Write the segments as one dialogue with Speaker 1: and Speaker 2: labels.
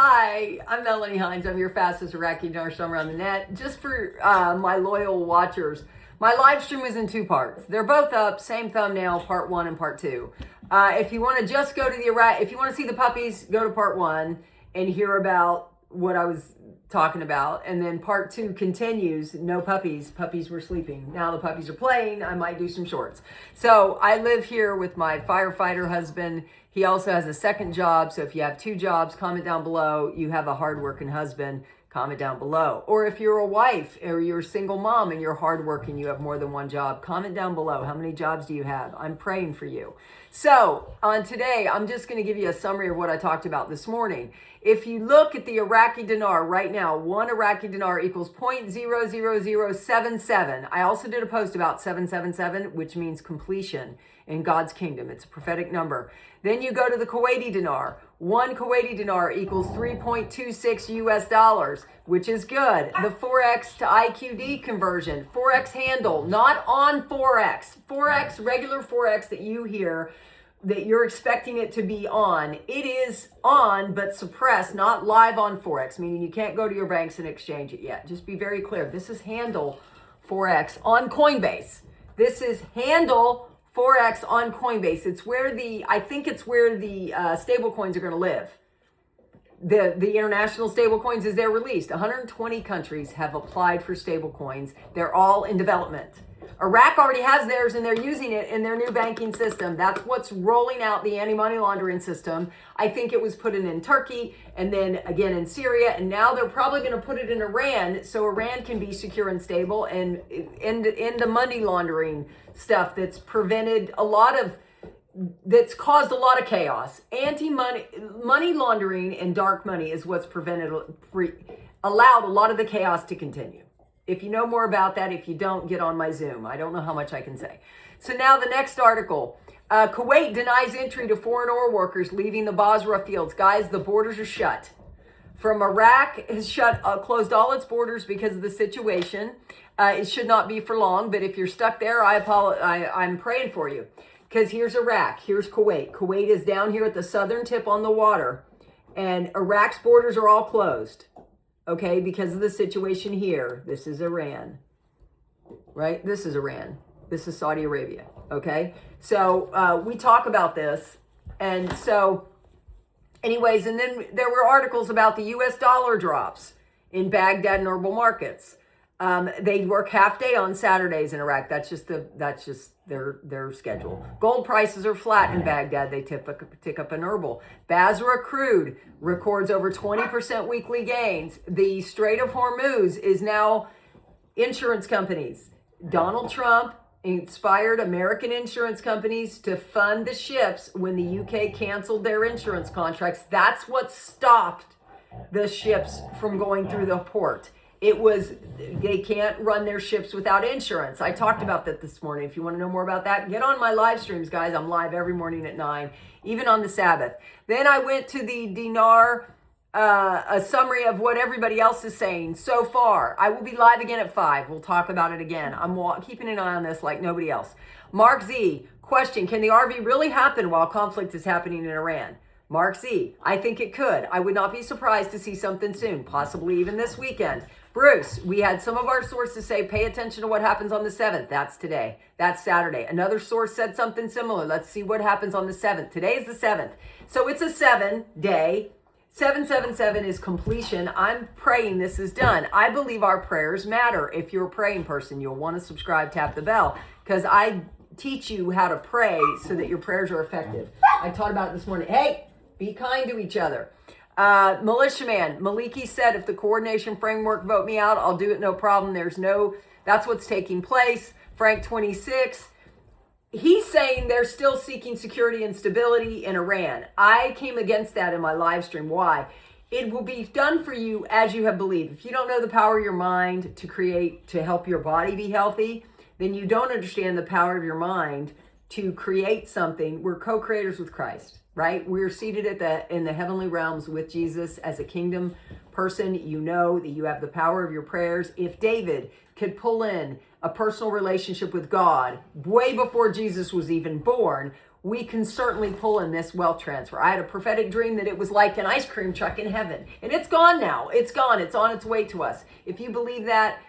Speaker 1: Hi, I'm Melanie Hines. I'm your fastest Iraqi dinar summer on the net. Just for my loyal watchers, my live stream is in two parts. They're both up, same thumbnail, part one and part two. If you want to just go to the Iraq, if you want to see the puppies, go to part one and hear about what I was talking about. And then part two continues, no puppies. Puppies were sleeping. Now the puppies are playing. I might do some shorts. So I live here with my firefighter husband. He also has a second job. So if you have two jobs, comment down below. You have a hardworking husband, comment down below. Or if you're a wife or you're a single mom and you're hardworking, you have more than one job, comment down below. How many jobs do you have? I'm praying for you. So on today, I'm just going to give you a summary of what I talked about this morning. If you look at the Iraqi dinar right now, one Iraqi dinar equals 0.00077. I also did a post about 777, which means completion in God's kingdom. It's a prophetic number. Then you go to the Kuwaiti dinar. One Kuwaiti dinar equals 3.26 US dollars, which is good. The Forex to IQD conversion, Forex handle, not on Forex. Forex, regular Forex that you hear, that you're expecting it to be on. It is on, but suppressed, not live on Forex, meaning you can't go to your banks and exchange it yet. Just be very clear. This is handle Forex on Coinbase. This is handle Forex on Coinbase. It's where I think it's where the stable coins are going to live. The international stable coins, as they're released. 120 countries have applied for stable coins. They're all in development. Iraq already has theirs and they're using it in their new banking system. That's what's rolling out the anti-money laundering system. I think it was put in Turkey and then again in Syria, and now they're probably going to put it in Iran so Iran can be secure and stable and end the money laundering stuff that's prevented that's caused a lot of chaos. Money laundering and dark money is what's allowed a lot of the chaos to continue. If you know more about that, if you don't, get on my Zoom. I don't know how much I can say. So now the next article. Kuwait denies entry to foreign oil workers leaving the Basra fields. Guys, the borders are shut. From Iraq has closed all its borders because of the situation. It should not be for long, but if you're stuck there, I'm praying for you. Because here's Iraq, here's Kuwait. Kuwait is down here at the southern tip on the water, and Iraq's borders are all closed. Okay, because of the situation here. This is Iran, right? This is Iran. This is Saudi Arabia, okay? So we talk about this. And so anyways, and then there were articles about the US dollar drops in Baghdad and herbal markets. They work half day on Saturdays in Iraq. That's just their schedule. Gold prices are flat in Baghdad. They tick up in herbal. Basra crude records over 20% weekly gains. The Strait of Hormuz is now insurance companies. Donald Trump inspired American insurance companies to fund the ships when the UK canceled their insurance contracts. That's what stopped the ships from going through the port. They can't run their ships without insurance. I talked about that this morning. If you want to know more about that, get on my live streams, guys. I'm live every morning at 9, even on the Sabbath. Then I went to the Dinar, a summary of what everybody else is saying so far. I will be live again at 5. We'll talk about it again. I'm keeping an eye on this like nobody else. Mark Z, question, can the RV really happen while conflict is happening in Iran? Mark Z, I think it could. I would not be surprised to see something soon, possibly even this weekend. Bruce, we had some of our sources say, pay attention to what happens on the 7th. That's today. That's Saturday. Another source said something similar. Let's see what happens on the 7th. Today is the 7th. So it's a 7-day. 777 is completion. I'm praying this is done. I believe our prayers matter. If you're a praying person, you'll want to subscribe, tap the bell, because I teach you how to pray so that your prayers are effective. I taught about it this morning. Hey, be kind to each other. Militiaman, Maliki said, if the coordination framework vote me out, I'll do it, no problem. That's what's taking place. Frank 26, he's saying they're still seeking security and stability in Iran. I came against that in my live stream. Why? It will be done for you as you have believed. If you don't know the power of your mind to help your body be healthy, then you don't understand the power of your mind to create something. We're co-creators with Christ. Right? We're seated in the heavenly realms with Jesus as a kingdom person. You know that you have the power of your prayers. If David could pull in a personal relationship with God way before Jesus was even born, we can certainly pull in this wealth transfer. I had a prophetic dream that it was like an ice cream truck in heaven, and it's gone now. It's gone. It's on its way to us. If you believe that,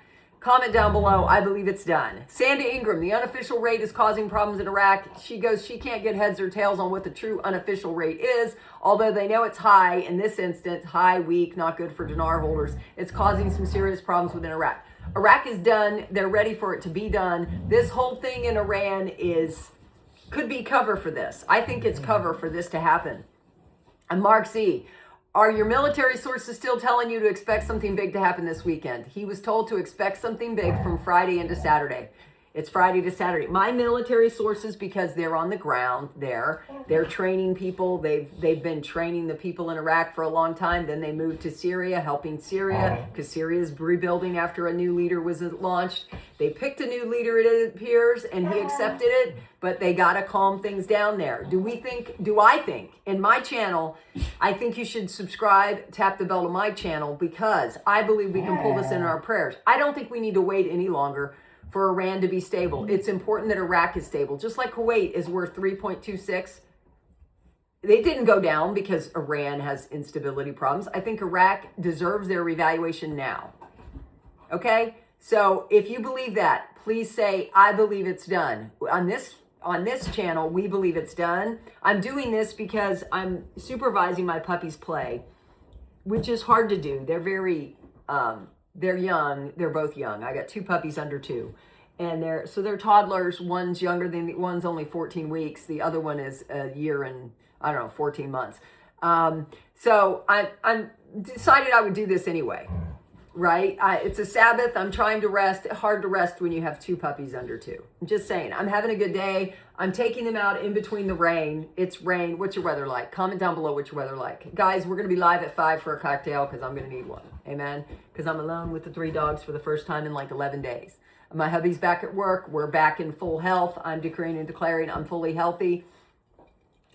Speaker 1: comment down below. I believe it's done. Sandy Ingram, the unofficial rate is causing problems in Iraq. She goes, she can't get heads or tails on what the true unofficial rate is, although they know it's high. In this instance, high, weak, not good for dinar holders. It's causing some serious problems within Iraq. Iraq is done. They're ready for it to be done. This whole thing in Iran could be cover for this. I think it's cover for this to happen. And Mark C., are your military sources still telling you to expect something big to happen this weekend? He was told to expect something big from Friday into Saturday. It's Friday to Saturday. My military sources, because they're on the ground there, they're training people. They've been training the people in Iraq for a long time. Then they moved to Syria, helping Syria, because Syria is rebuilding after a new leader was launched. They picked a new leader, it appears, and he accepted it, but they got to calm things down there. Do I think, in my channel, I think you should subscribe, tap the bell to my channel, because I believe we can pull this in our prayers. I don't think we need to wait any longer for Iran to be stable. It's important that Iraq is stable. Just like Kuwait is worth 3.26. They didn't go down because Iran has instability problems. I think Iraq deserves their revaluation now. Okay? So if you believe that, please say, I believe it's done. On this channel, we believe it's done. I'm doing this because I'm supervising my puppies play, which is hard to do. They're very, they're young. They're both young. I got 2 puppies under 2. And they're toddlers. One's younger than, one's only 14 weeks. The other one is a year and, 14 months. So I'm decided I would do this anyway, right? It's a Sabbath. I'm trying to rest. Hard to rest when you have 2 puppies under 2. I'm just saying, I'm having a good day. I'm taking them out in between the rain. It's rain. What's your weather like? Comment down below what's your weather like. Guys, we're going to be live at 5 for a cocktail because I'm going to need one. Amen. Because I'm alone with the 3 dogs for the first time in like 11 days. My hubby's back at work. We're back in full health. I'm decreeing and declaring I'm fully healthy.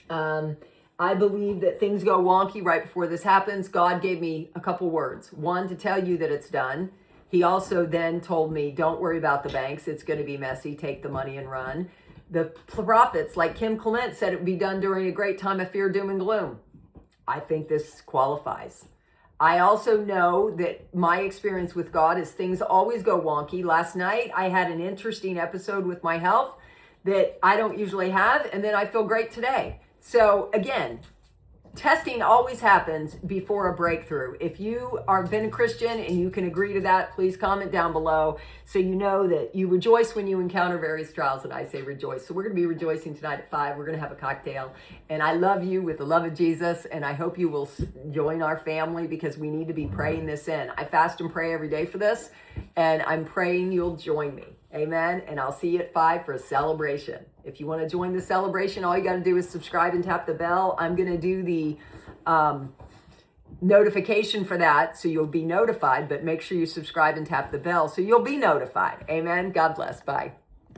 Speaker 1: I believe that things go wonky right before this happens. God gave me a couple words. One, to tell you that it's done. He also then told me, don't worry about the banks. It's going to be messy. Take the money and run. The prophets, like Kim Clement, said it would be done during a great time of fear, doom, and gloom. I think this qualifies. I also know that my experience with God is things always go wonky. Last night, I had an interesting episode with my health that I don't usually have, and then I feel great today. So again, testing always happens before a breakthrough. If you are been a Christian and you can agree to that, please comment down below so you know that you rejoice when you encounter various trials, and I say rejoice. So we're going to be rejoicing tonight at 5. We're going to have a cocktail, and I love you with the love of Jesus, and I hope you will join our family because we need to be praying this in. I fast and pray every day for this, and I'm praying you'll join me. Amen. And I'll see you at 5 for a celebration. If you want to join the celebration, all you got to do is subscribe and tap the bell. I'm going to do the notification for that, so you'll be notified, but make sure you subscribe and tap the bell so you'll be notified. Amen. God bless. Bye.